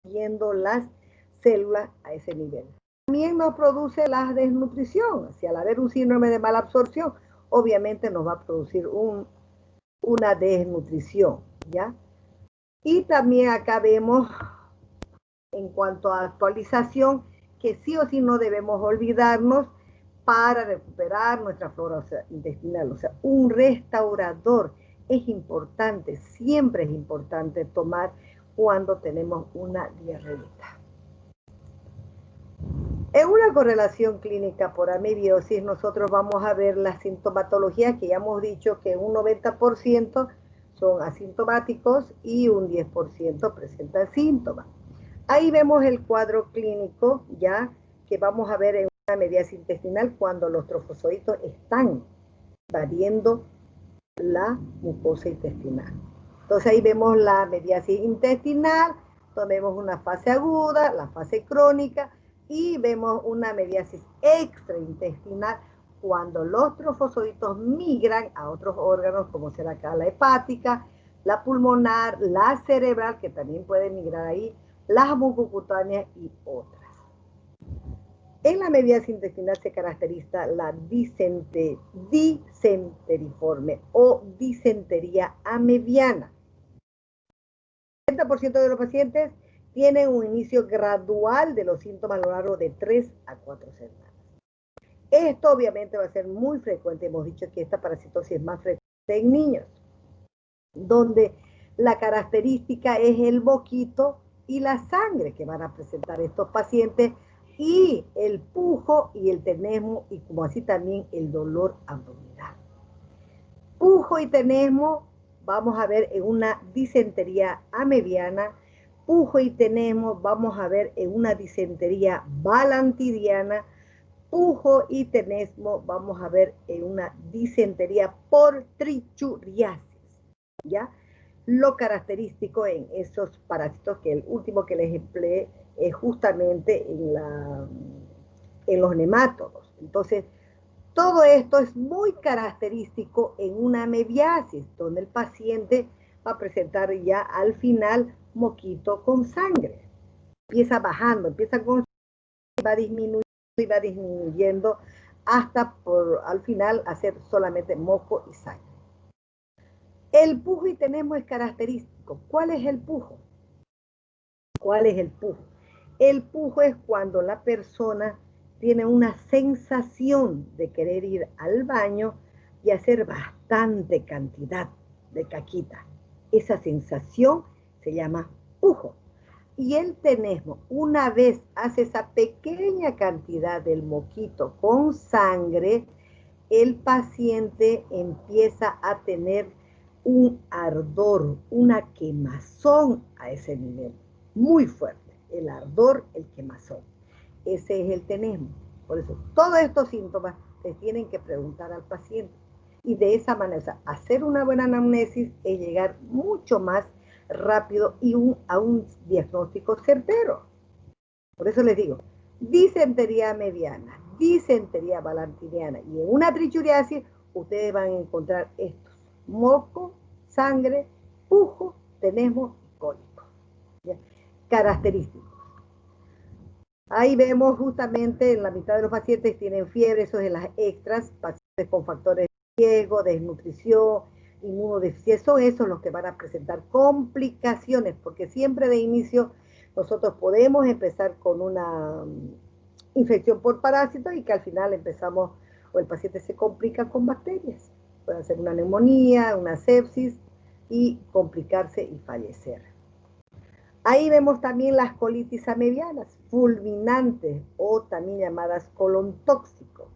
yendo las células a ese nivel. También nos produce la desnutrición. Si al haber un síndrome de mala absorción, obviamente nos va a producir una desnutrición, ¿ya? Y también acá vemos, en cuanto a actualización, que sí o sí no debemos olvidarnos para recuperar nuestra flora intestinal. O sea, un restaurador es importante, siempre es importante tomar cuando tenemos una diarreita. En una correlación clínica por amebiosis, nosotros vamos a ver la sintomatología, que ya hemos dicho que un 90% son asintomáticos y un 10% presentan síntomas. Ahí vemos el cuadro clínico, ya que vamos a ver en una mediasis intestinal cuando los trofozoitos están invadiendo la mucosa intestinal. Entonces ahí vemos la mediasis intestinal, donde vemos una fase aguda, la fase crónica, y vemos una mediasis extraintestinal cuando los trofozoitos migran a otros órganos, como será acá la hepática, la pulmonar, la cerebral, que también puede migrar ahí, las mucocutáneas y otras. En la mediasis intestinal se caracteriza la disenteriforme o disentería amebiana. El 70% de los pacientes tienen un inicio gradual de los síntomas a lo largo de 3 a 4 semanas. Esto obviamente va a ser muy frecuente, hemos dicho que esta parasitosis es más frecuente en niños, donde la característica es el moquito y la sangre que van a presentar estos pacientes, y el pujo y el tenesmo, y como así también el dolor abdominal. Pujo y tenesmo vamos a ver en una disentería amebiana, pujo y tenesmo vamos a ver en una disentería balantidiana, pujo y tenesmo vamos a ver en una disentería por trichuriasis, ¿ya? Lo característico en esos parásitos, que el último que les empleé es justamente en los nemátodos. Entonces, todo esto es muy característico en una amebiasis, donde el paciente va a presentar ya al final moquito con sangre. Empieza bajando, empieza con y va disminuyendo hasta al final hacer solamente moco y sangre. El pujo y tenesmo es característico. ¿Cuál es el pujo? ¿Cuál es el pujo? El pujo es cuando la persona tiene una sensación de querer ir al baño y hacer bastante cantidad de caquita. Esa sensación se llama pujo. Y el tenesmo, una vez hace esa pequeña cantidad del moquito con sangre, el paciente empieza a tener un ardor, una quemazón a ese nivel, muy fuerte, el ardor, el quemazón. Ese es el tenesmo. Por eso, todos estos síntomas se tienen que preguntar al paciente. Y de esa manera, o sea, hacer una buena anamnesis es llegar mucho más rápido y a un diagnóstico certero. Por eso les digo, disentería mediana, disentería balantidiana y en una trichuriasis ustedes van a encontrar estos: moco, sangre, pujo, tenesmo y cólico. ¿Ya? Característicos. Ahí vemos justamente en la mitad de los pacientes tienen fiebre, eso es en las extras, pacientes con factores de riesgo, desnutrición, inmunodeficiencia, son esos los que van a presentar complicaciones, porque siempre de inicio nosotros podemos empezar con una infección por parásitos y que al final empezamos, o el paciente se complica con bacterias. Puede ser una neumonía, una sepsis y complicarse y fallecer. Ahí vemos también las colitis amebianas, fulminantes o también llamadas colon tóxico,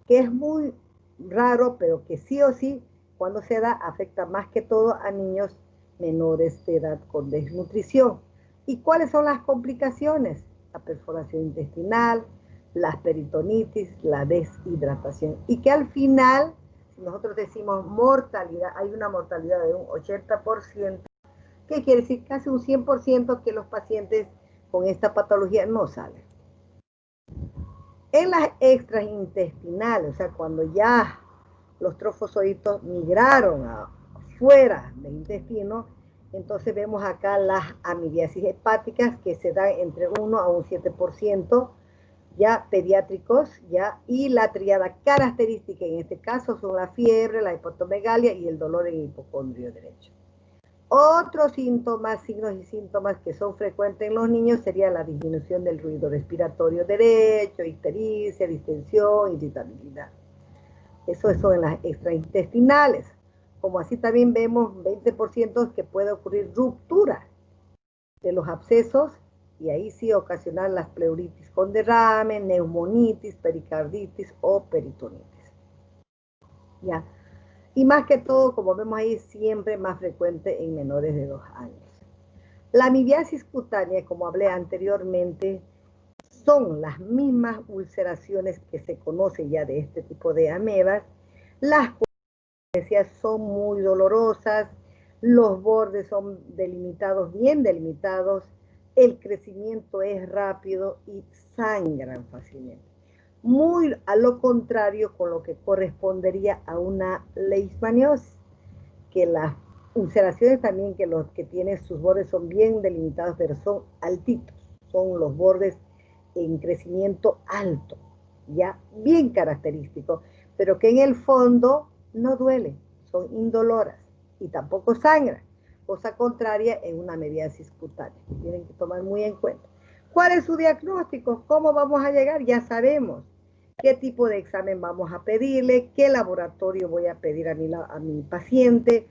que es muy raro, pero que sí o sí, cuando se da, afecta más que todo a niños menores de edad con desnutrición. ¿Y cuáles son las complicaciones? La perforación intestinal, la peritonitis, la deshidratación. Y que al final, si nosotros decimos mortalidad, hay una mortalidad de un 80%, ¿qué quiere decir? Casi un 100% que los pacientes con esta patología no salen. En las extraintestinales, o sea, cuando ya los trofozoitos migraron afuera del intestino, Entonces vemos acá las amibiasis hepáticas que se dan entre 1 a un 7%, ya pediátricos, ya, y la triada característica en este caso son la fiebre, la hepatomegalia y el dolor en el hipocondrio derecho. Otros síntomas, signos y síntomas que son frecuentes en los niños sería la disminución del ruido respiratorio derecho, ictericia, distensión, irritabilidad. Eso son en las extraintestinales. Como así también vemos 20% que puede ocurrir ruptura de los abscesos y ahí sí ocasionar las pleuritis con derrame, neumonitis, pericarditis o peritonitis. Ya. Y más que todo, como vemos ahí, siempre más frecuente en menores de 2 años. La amibiasis cutánea, como hablé anteriormente, son las mismas ulceraciones que se conocen ya de este tipo de amebas. Las consecuencias son muy dolorosas, los bordes son delimitados, bien delimitados, el crecimiento es rápido y sangran fácilmente. Muy a lo contrario con lo que correspondería a una leishmaniosis, que las ulceraciones también que los que tienen sus bordes son bien delimitados, pero son altitos, son los bordes en crecimiento alto, ya bien característico, pero que en el fondo no duele, son indoloras y tampoco sangran, cosa contraria en una amibiasis cutánea, que tienen que tomar muy en cuenta. ¿Cuál es su diagnóstico? ¿Cómo vamos a llegar? Ya sabemos qué tipo de examen vamos a pedirle, qué laboratorio voy a pedir a mi paciente.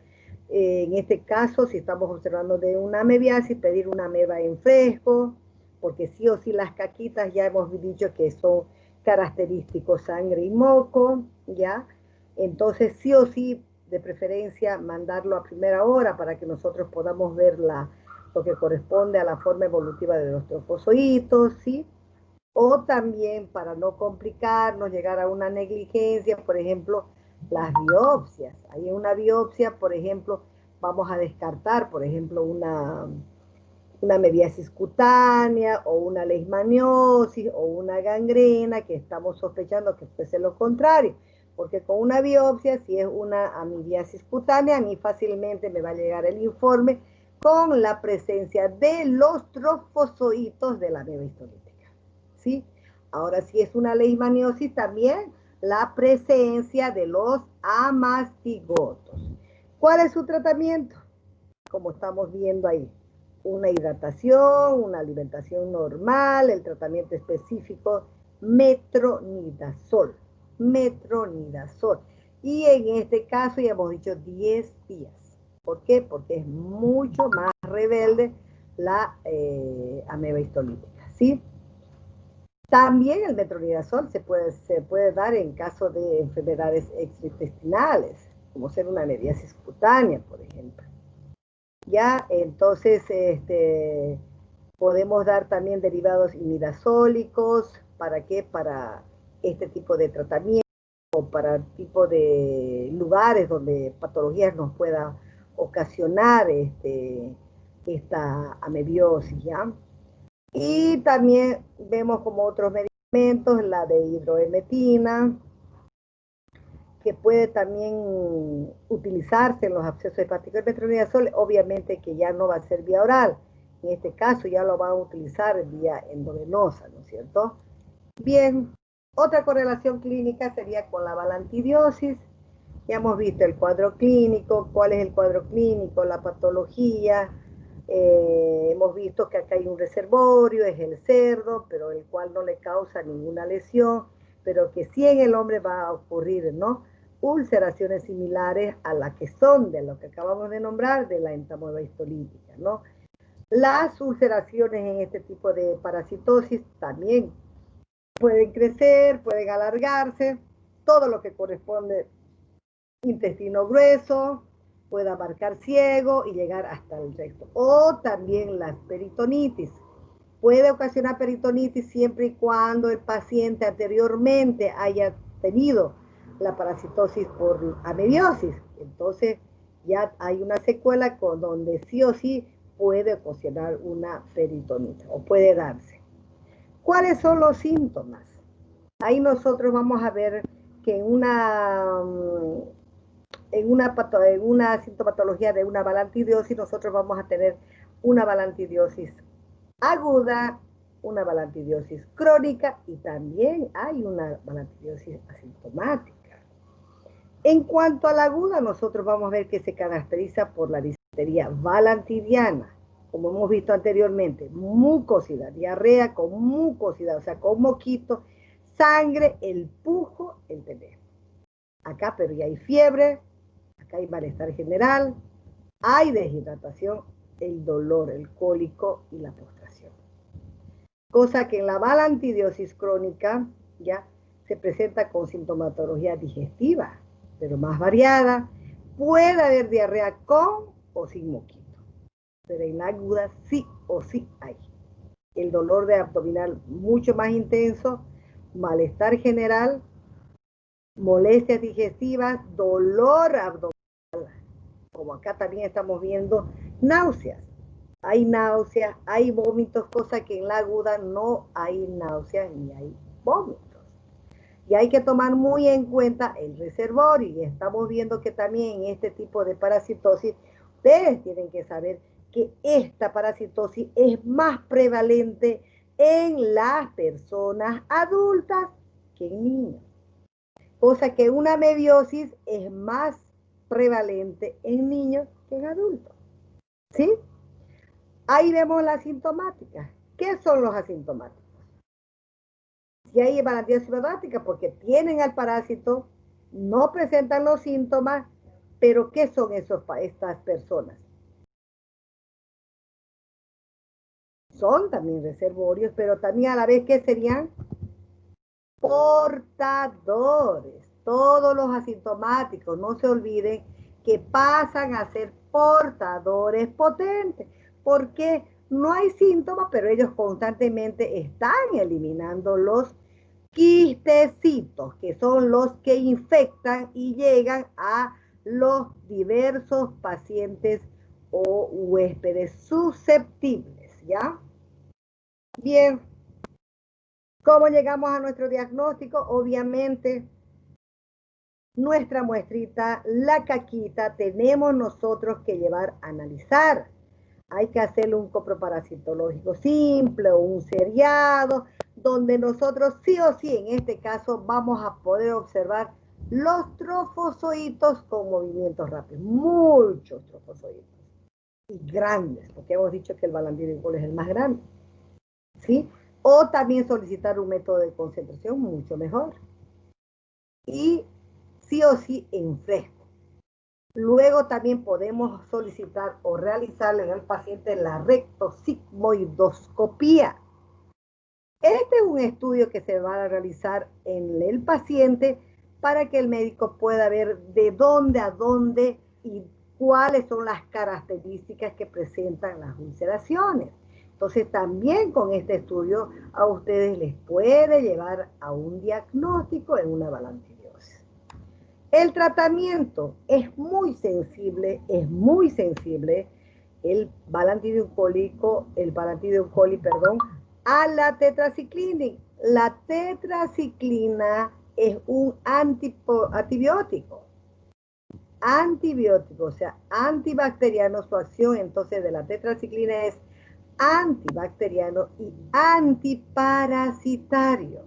En este caso, si estamos observando de una amebiasis, pedir una ameba en fresco, porque sí o sí las caquitas ya hemos dicho que son característicos sangre y moco, ¿ya? Entonces sí o sí, de preferencia, mandarlo a primera hora para que nosotros podamos ver lo que corresponde a la forma evolutiva de los trofozoitos, ¿sí? O también para no complicarnos, llegar a una negligencia, por ejemplo, las biopsias. Ahí en una biopsia, por ejemplo, vamos a descartar, por ejemplo, una amebiasis cutánea o una leishmaniosis o una gangrena que estamos sospechando que puede ser lo contrario. Porque con una biopsia, si es una amibiasis cutánea, a mí fácilmente me va a llegar el informe con la presencia de los trofozoitos de la ameba histolítica. ¿Sí? Ahora, si es una leishmaniosis, también la presencia de los amastigotos. ¿Cuál es su tratamiento? Como estamos viendo ahí, una hidratación, una alimentación normal, el tratamiento específico, metronidazol. Metronidazol. Y en este caso ya hemos dicho 10 días. ¿Por qué? Porque es mucho más rebelde la ameba histolítica, ¿sí? También el metronidazol se puede dar en caso de enfermedades extraintestinales, como ser una amebiasis cutánea, por ejemplo. Ya, entonces, podemos dar también derivados imidazólicos. ¿Para qué? Para este tipo de tratamiento o para tipo de lugares donde patologías nos pueda ocasionar esta amebiosis, ¿ya? Y también vemos como otros medicamentos, la de hidroemetina, que puede también utilizarse en los abscesos hepáticos. El metronidazol, obviamente que ya no va a ser vía oral. En este caso ya lo van a utilizar vía endovenosa, ¿no es cierto? Bien, otra correlación clínica sería con la balantidiosis. Ya hemos visto el cuadro clínico, cuál es el cuadro clínico, la patología. Hemos visto que acá hay un reservorio, es el cerdo, pero el cual no le causa ninguna lesión, pero que sí en el hombre va a ocurrir, ¿no? Ulceraciones similares a las que son de lo que acabamos de nombrar, de la entamoeba histolítica, ¿no? Las ulceraciones en este tipo de parasitosis también pueden crecer, pueden alargarse, todo lo que corresponde intestino grueso, puede abarcar ciego y llegar hasta el recto. O también las peritonitis. Puede ocasionar peritonitis siempre y cuando el paciente anteriormente haya tenido la parasitosis por amebiosis. Entonces ya hay una secuela con donde sí o sí puede ocasionar una peritonitis o puede darse. ¿Cuáles son los síntomas? Ahí nosotros vamos a ver que en una en una sintomatología de una balantidiosis, nosotros vamos a tener una balantidiosis aguda, una balantidiosis crónica y también hay una balantidiosis asintomática. En cuanto a la aguda, nosotros vamos a ver que se caracteriza por la disentería balantidiana, como hemos visto anteriormente, mucosidad, diarrea con mucosidad, o sea, con moquito, sangre, el pujo, el teléfono. Acá, pero ya hay fiebre, acá hay malestar general, hay deshidratación, el dolor, el cólico y la postración. Cosa que en la balantidiosis crónica ya se presenta con sintomatología digestiva, pero más variada. Puede haber diarrea con o sin moquito, pero en la aguda sí o sí hay. El dolor de abdominal mucho más intenso, malestar general, molestias digestivas, dolor abdominal, como acá también estamos viendo, náuseas. Hay náuseas, hay vómitos, cosa que en la aguda no hay náuseas ni hay vómitos. Y hay que tomar muy en cuenta el reservorio. Y estamos viendo que también en este tipo de parasitosis, ustedes tienen que saber que esta parasitosis es más prevalente en las personas adultas que en niños. Cosa que una mebiosis es más prevalente en niños que en adultos. ¿Sí? Ahí vemos las asintomáticas. ¿Qué son los asintomáticos? Si hay hepatitis asintomática, porque tienen al parásito, no presentan los síntomas, pero ¿qué son estas personas? Son también reservorios, pero también a la vez que serían portadores. Todos los asintomáticos, no se olviden que pasan a ser portadores potentes, porque no hay síntomas, pero ellos constantemente están eliminando los quistecitos, que son los que infectan y llegan a los diversos pacientes o huéspedes susceptibles, ¿ya? Bien, ¿cómo llegamos a nuestro diagnóstico? Obviamente, nuestra muestrita, la caquita, tenemos nosotros que llevar a analizar. Hay que hacerle un coproparasitológico simple o un seriado, donde nosotros sí o sí en este caso vamos a poder observar los trofozoitos con movimientos rápidos, muchos trofozoitos y grandes, porque hemos dicho que el balandidiol es el más grande, ¿sí? O también solicitar un método de concentración mucho mejor. Y sí o sí en fresco. Luego también podemos solicitar o realizarle en el paciente la rectosigmoidoscopía. Este es un estudio que se va a realizar en el paciente para que el médico pueda ver de dónde a dónde y cuáles son las características que presentan las ulceraciones. Entonces también con este estudio a ustedes les puede llevar a un diagnóstico en una balantidiosis. El tratamiento es muy sensible, el balantidium coli, a la tetraciclina. La tetraciclina es un antibiótico, o sea, antibacteriano. Su acción entonces de la tetraciclina es antibacteriano y antiparasitario.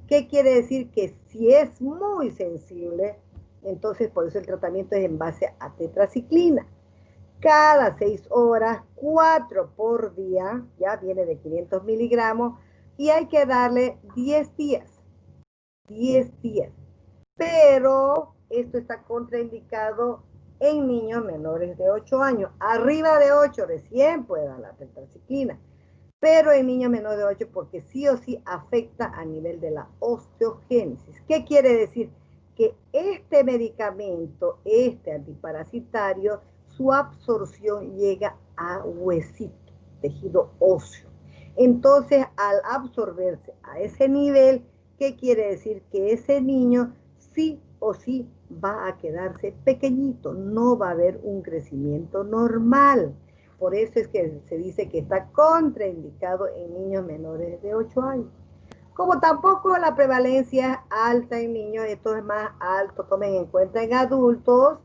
¿Qué quiere decir? Que si es muy sensible, entonces por eso el tratamiento es en base a tetraciclina. Cada 6 horas, 4 por día, ya viene de 500 miligramos, y hay que darle 10 días. 10 días. Pero esto está contraindicado en niños menores de 8 años. Arriba de 8 recién puede dar la tetraciclina, pero en niños menores de 8 porque sí o sí afecta a nivel de la osteogénesis. ¿Qué quiere decir? Que este medicamento, este antiparasitario, su absorción llega a huesito, tejido óseo. Entonces, al absorberse a ese nivel, ¿qué quiere decir? Que ese niño sí o sí va a quedarse pequeñito, no va a haber un crecimiento normal. Por eso es que se dice que está contraindicado en niños menores de 8 años. Como tampoco la prevalencia es alta en niños, esto es más alto, tomen en cuenta en adultos,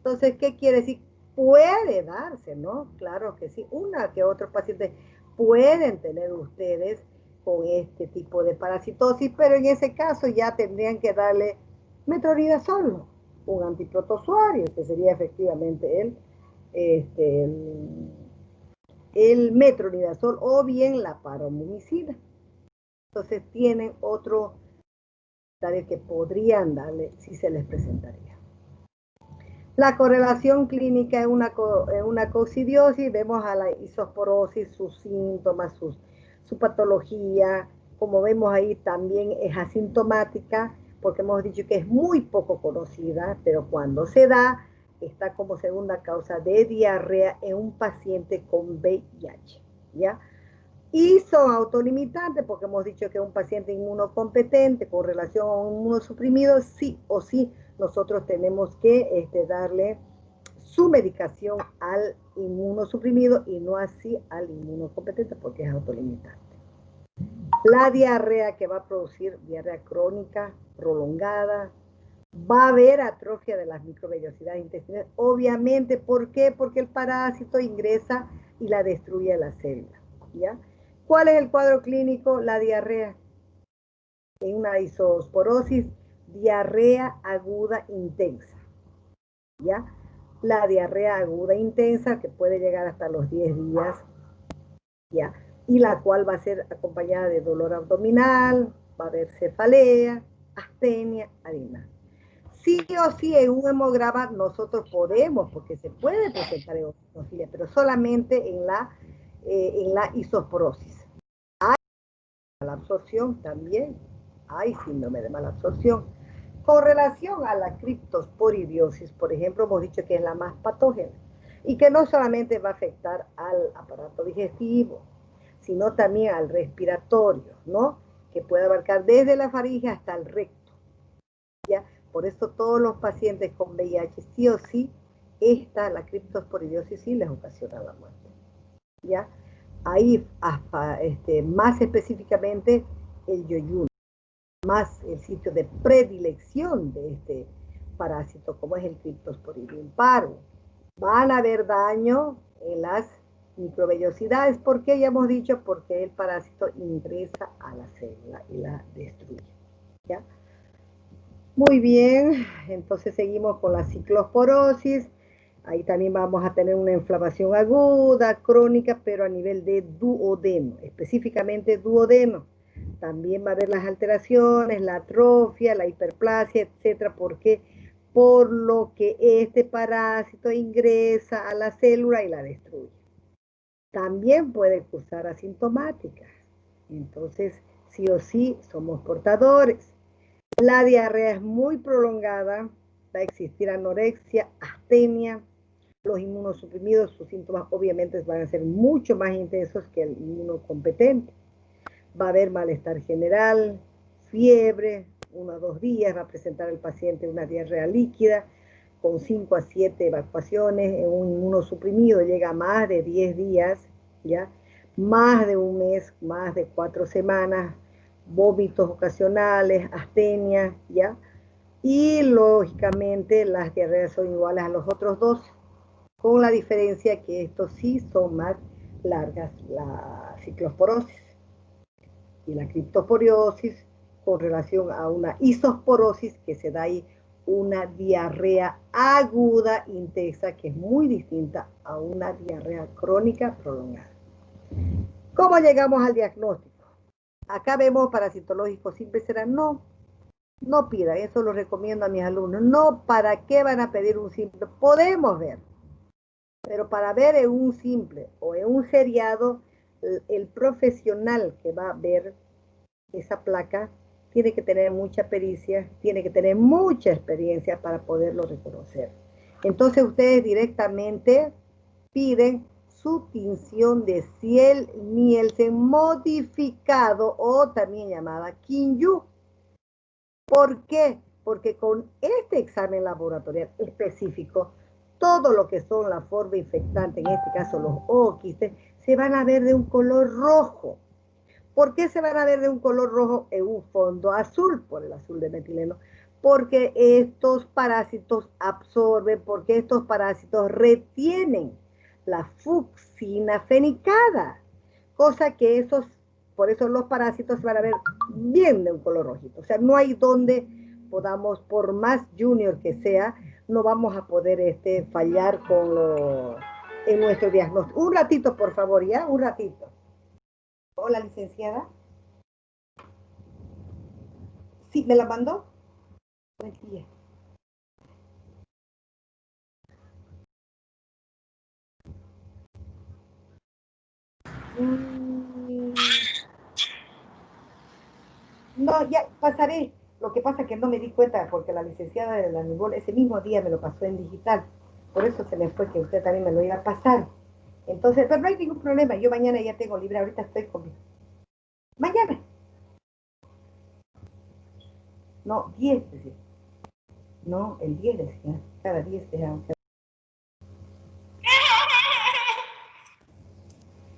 Entonces, ¿qué quiere decir? Puede darse, ¿no? Claro que sí. Una que otros pacientes pueden tener ustedes con este tipo de parasitosis, pero en ese caso ya tendrían que darle metronidazol, un antiprotozoario, que sería efectivamente el metronidazol o bien la paromomicina. Entonces tienen otro que podrían darle si se les presentaría. La correlación clínica es una coccidiosis, vemos a la isosporosis, sus síntomas, su patología, como vemos ahí también es asintomática, porque hemos dicho que es muy poco conocida, pero cuando se da, está como segunda causa de diarrea en un paciente con VIH, ¿ya? Y son autolimitantes, porque hemos dicho que un paciente inmunocompetente con relación a un inmunosuprimido, sí o sí, nosotros tenemos que darle su medicación al inmunosuprimido y no así al inmunocompetente, porque es autolimitante. La diarrea que va a producir diarrea crónica, prolongada, va a haber atrofia de las microvellosidades intestinales, obviamente, ¿por qué? Porque el parásito ingresa y la destruye la célula, ¿ya? ¿Cuál es el cuadro clínico? La diarrea. En una isosporosis, diarrea aguda intensa, ¿ya? La diarrea aguda intensa, que puede llegar hasta los 10 días, ¿ya? Y la cual va a ser acompañada de dolor abdominal, va a haber cefalea, astenia, harina. Sí o sí en un hemograma nosotros podemos, porque se puede presentar eosinofilia, pero solamente en la isosporosis. Hay mala absorción también, hay síndrome de mala absorción. Con relación a la criptosporidiosis, por ejemplo, hemos dicho que es la más patógena y que no solamente va a afectar al aparato digestivo, sino también al respiratorio, ¿no? Que puede abarcar desde la faringe hasta el recto, ¿ya? Por eso todos los pacientes con VIH, sí o sí, la criptosporidiosis sí les ocasiona la muerte, ¿ya? Ahí, más específicamente, el yoyuno, más el sitio de predilección de este parásito, como es el Cryptosporidium parvo. Van a haber daño en las microvellosidades, porque ya hemos dicho, porque el parásito ingresa a la célula y la destruye, ¿ya? Muy bien, entonces seguimos con la ciclosporosis. Ahí también vamos a tener una inflamación aguda, crónica, pero a nivel de duodeno, específicamente duodeno. También va a haber las alteraciones, la atrofia, la hiperplasia, etcétera, porque por lo que este parásito ingresa a la célula y la destruye. También puede cursar asintomáticas. Entonces, sí o sí, somos portadores. La diarrea es muy prolongada, va a existir anorexia, astenia, los inmunosuprimidos, sus síntomas obviamente van a ser mucho más intensos que el inmunocompetente. Va a haber malestar general, fiebre, 1 a 2 días, va a presentar el paciente una diarrea líquida, con 5 a 7 evacuaciones, en un inmunosuprimido llega a más de 10 días, ¿ya? Más de un mes, más de 4 semanas, vómitos ocasionales, astenia, ¿ya? Y lógicamente las diarreas son iguales a los otros dos, con la diferencia que estos sí son más largas, la ciclosporosis y la criptosporiosis con relación a una isosporosis que se da ahí una diarrea aguda intensa que es muy distinta a una diarrea crónica prolongada. ¿Cómo llegamos al diagnóstico? Acá vemos parasitológico simple, será no pidan, eso lo recomiendo a mis alumnos. No, ¿para qué van a pedir un simple? Podemos ver, pero para ver en un simple o en un seriado, el profesional que va a ver esa placa tiene que tener mucha pericia, tiene que tener mucha experiencia para poderlo reconocer. Entonces ustedes directamente piden su tinción de Ciel Nielsen modificado o también llamada Kinyu. ¿Por qué? Porque con este examen laboratorial específico, todo lo que son la forma infectante, en este caso los ooquistes, se van a ver de un color rojo. ¿Por qué se van a ver de un color rojo en un fondo azul? Por el azul de metileno. porque estos parásitos absorben, porque estos parásitos retienen la fucsina fenicada, cosa que por eso los parásitos se van a ver bien de un color rojito. O sea, no hay donde podamos, por más junior que sea, no vamos a poder fallar en nuestro diagnóstico. Un ratito, por favor, ya, un ratito. Hola, licenciada. Sí, ¿me la mandó? Buen día. No, ya pasaré. Lo que pasa es que no me di cuenta porque la licenciada de la Nibol ese mismo día me lo pasó en digital. Por eso se me fue que usted también me lo iba a pasar. Entonces, pero no hay ningún problema. Yo mañana ya tengo libre. Ahorita estoy con... Mañana. No, 10 decía. No, el 10 decía. Cada 10 decía.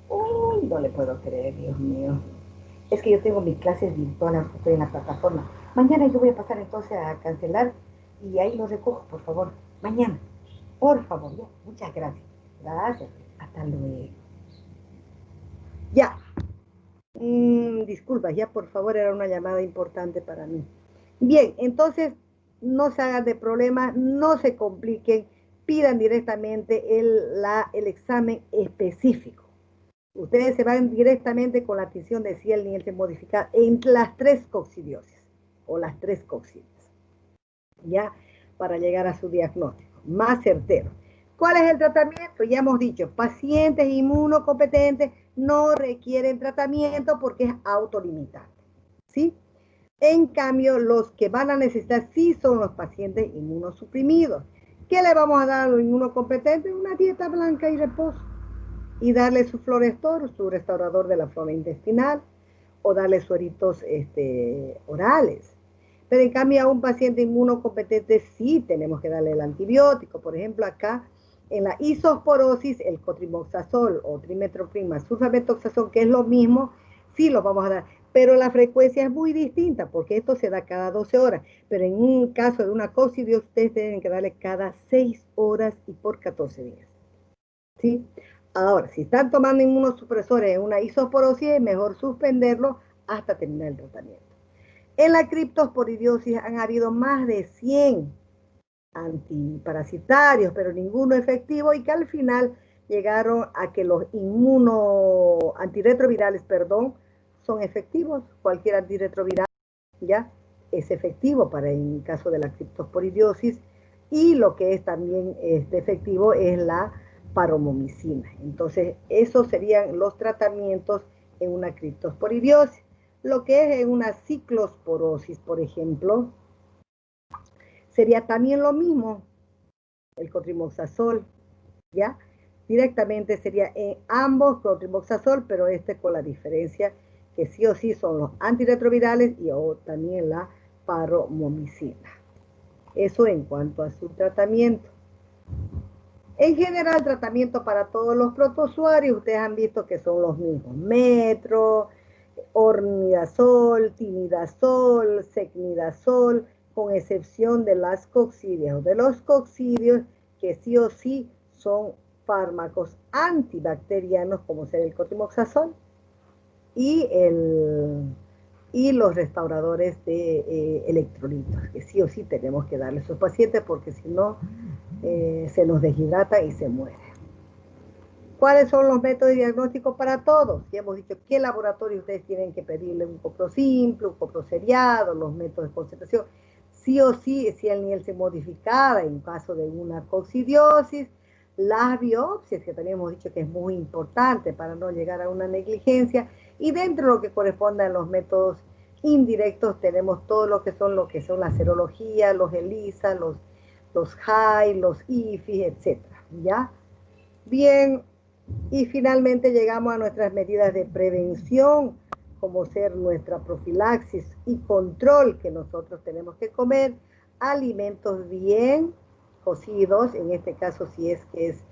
Uy, no le puedo creer, Dios mío. Es que yo tengo mis clases virtuales, estoy en la plataforma. Mañana yo voy a pasar entonces a cancelar y ahí lo recojo, por favor. Mañana. Por favor, ya. Muchas gracias. Gracias. Hasta luego. Ya. Disculpa, ya por favor, era una llamada importante para mí. Bien, entonces no se hagan de problemas, no se compliquen, pidan directamente el examen específico. Ustedes se van directamente con la tinción de ciel Nielsen modificada en las 3 coccidiosis o las 3 coccidias, ya, para llegar a su diagnóstico más certero. ¿Cuál es el tratamiento? Ya hemos dicho, pacientes inmunocompetentes no requieren tratamiento porque es autolimitante, ¿sí? En cambio, los que van a necesitar sí son los pacientes inmunosuprimidos. ¿Qué le vamos a dar a los inmunocompetentes? Una dieta blanca y reposo. Y darle su Florestor, su restaurador de la flora intestinal, o darle sueritos orales. Pero en cambio a un paciente inmunocompetente sí tenemos que darle el antibiótico. Por ejemplo, acá en la isosporosis, el cotrimoxazol o trimetoprim, sulfametoxazol, que es lo mismo, sí los vamos a dar. Pero la frecuencia es muy distinta porque esto se da cada 12 horas. Pero en un caso de una coccidiosis, ustedes tienen que darle cada 6 horas y por 14 días. ¿Sí? Ahora, si están tomando inmunosupresores en una isosporosis, es mejor suspenderlo hasta terminar el tratamiento. En la criptosporidiosis han habido más de 100 antiparasitarios, pero ninguno efectivo y que al final llegaron a que los antirretrovirales, son efectivos. Cualquier antirretroviral ya es efectivo para el caso de la criptosporidiosis y lo que es también efectivo es la paromomicina. Entonces, esos serían los tratamientos en una criptosporidiosis. Lo que es en una ciclosporosis, por ejemplo, sería también lo mismo, el cotrimoxazol, ¿ya? Directamente sería en ambos cotrimoxazol, pero con la diferencia que sí o sí son los antirretrovirales y también la paromomicina. Eso en cuanto a su tratamiento. En general, tratamiento para todos los protozoarios, ustedes han visto que son los mismos. Metro, ornidazol, timidazol, secnidazol, con excepción de las coccidias o de los coccidios, que sí o sí son fármacos antibacterianos, como ser el cotrimoxazol y, y los restauradores de electrolitos, que sí o sí tenemos que darle a esos pacientes porque si no, se nos deshidrata y se muere. ¿Cuáles son los métodos de diagnóstico para todos? Ya hemos dicho qué laboratorio ustedes tienen que pedirle, un copro simple, un copro seriado, los métodos de concentración. Sí o sí, si el Nielsen modificada en caso de una coccidiosis, las biopsias, que también hemos dicho que es muy importante para no llegar a una negligencia, y dentro de lo que corresponde a los métodos indirectos tenemos todo lo que son la serología, los ELISA, los HAI, los IFI, etcétera, ¿ya? Bien, y finalmente llegamos a nuestras medidas de prevención, como ser nuestra profilaxis y control que nosotros tenemos que comer, alimentos bien cocidos, en este caso si es que es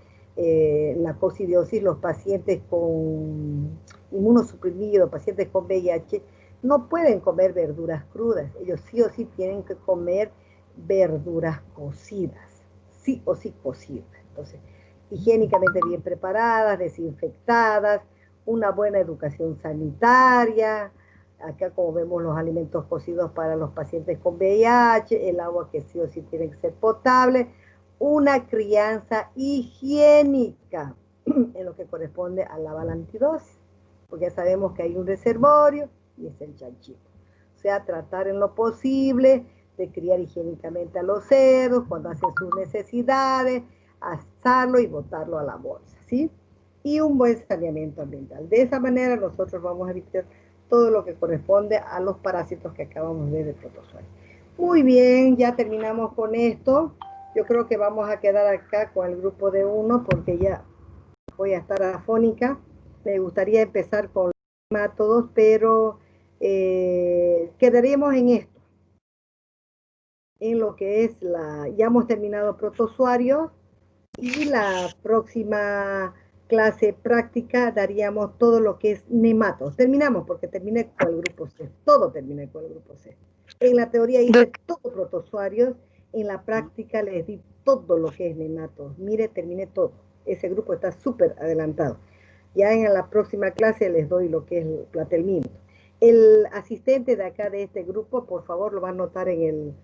la coccidiosis, los pacientes con inmunosuprimidos, pacientes con VIH, no pueden comer verduras crudas. Ellos sí o sí tienen que comer verduras cocidas. Sí o sí cocidas. Entonces, higiénicamente bien preparadas, desinfectadas, una buena educación sanitaria. Acá como vemos los alimentos cocidos para los pacientes con VIH, el agua que sí o sí tiene que ser potable, una crianza higiénica en lo que corresponde a la balantidosis, porque ya sabemos que hay un reservorio y es el chanchito. O sea, tratar en lo posible de criar higiénicamente a los cerdos cuando hacen sus necesidades, asarlo y botarlo a la bolsa, ¿sí? Y un buen saneamiento ambiental. De esa manera nosotros vamos a evitar todo lo que corresponde a los parásitos que acabamos de ver del protozoario. Muy bien, ya terminamos con esto. Yo creo que vamos a quedar acá con el grupo de 1 porque ya voy a estar afónica. Me gustaría empezar con los métodos, pero quedaríamos en esto. En lo que es ya hemos terminado protozoarios y la próxima clase práctica daríamos todo lo que es nematos. Terminamos porque terminé con el grupo C. Todo terminé con el grupo C. En la teoría hice todo protozoarios, en la práctica les di todo lo que es nematos. Mire, terminé todo. Ese grupo está súper adelantado. Ya en la próxima clase les doy lo que es el platelminto. El asistente de acá de este grupo, por favor, lo va a anotar en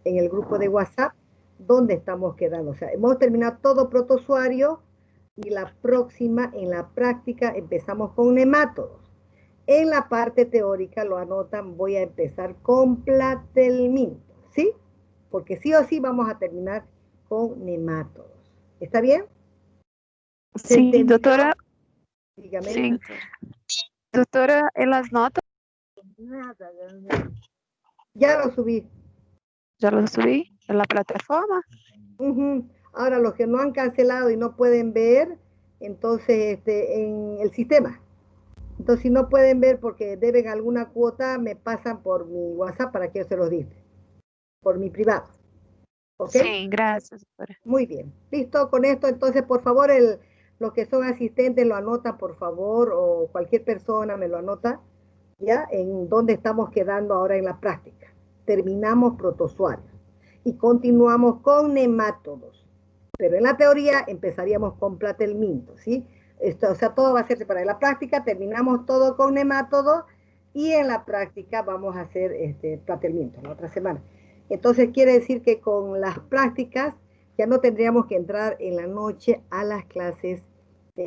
el grupo de WhatsApp dónde estamos quedando. O sea, hemos terminado todo protozoario y la próxima, en la práctica, empezamos con nemátodos. En la parte teórica, lo anotan, voy a empezar con platelminto, ¿sí? Porque sí o sí vamos a terminar con nemátodos. ¿Está bien? Sí, doctora. Dígame. Sí. Doctora, en las notas. Ya lo subí. Ya lo subí en la plataforma. Ahora, los que no han cancelado y no pueden ver, entonces en el sistema. Entonces, si no pueden ver porque deben alguna cuota, me pasan por mi WhatsApp para que yo se los dicte. Por mi privado. ¿Ok? Sí, gracias, doctora. Muy bien. Listo con esto. Entonces, por favor, los que son asistentes lo anotan, por favor, o cualquier persona me lo anota, ¿ya? En dónde estamos quedando ahora en la práctica. Terminamos protozoarios y continuamos con nemátodos. Pero en la teoría empezaríamos con platelminto, ¿sí? O sea, todo va a ser separado. En la práctica terminamos todo con nemátodos y en la práctica vamos a hacer platelminto la otra semana. Entonces quiere decir que con las prácticas ya no tendríamos que entrar en la noche a las clases.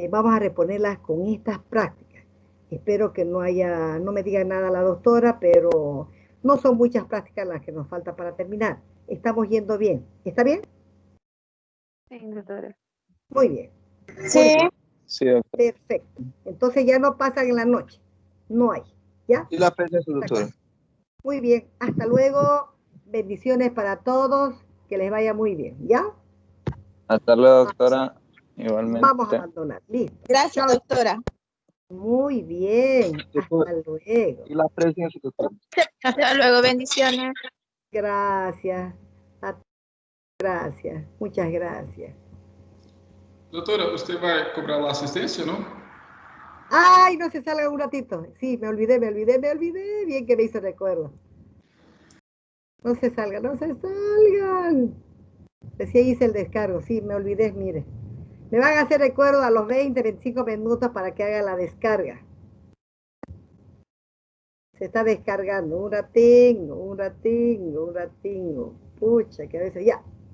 Vamos a reponerlas con estas prácticas. Espero que no me diga nada la doctora, pero no son muchas prácticas las que nos falta para terminar. Estamos yendo bien. ¿Está bien? Sí, doctora. Muy bien. Sí. Sí, doctora. Perfecto. Entonces ya no pasan en la noche. No hay. ¿Ya? Y la presencia, doctora. Muy bien. Hasta luego. Bendiciones para todos. Que les vaya muy bien. ¿Ya? Hasta luego, doctora. Igualmente. Vamos a abandonar. Listo. Gracias, Chao. doctora. Muy bien. Hasta luego. Y la presencia, doctora. Hasta luego, bendiciones. Gracias. Gracias. Muchas gracias. Doutora, usted vai cobrar la asistencia, ¿no? Ay, no se salga un ratito. Sí, me olvidé. Bien que me hizo recuerdo. No se salgan. Recién hice el descargo. Sí, me olvidé, mire. Me van a hacer recuerdo a los 20, 25 minutos para que haga la descarga. Se está descargando. Un ratingo. Pucha, que a veces.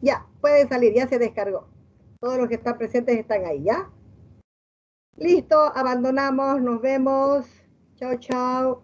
Ya, pueden salir, ya se descargó. Todos los que están presentes están ahí, ¿ya? Listo, abandonamos, nos vemos. Chao. Chao.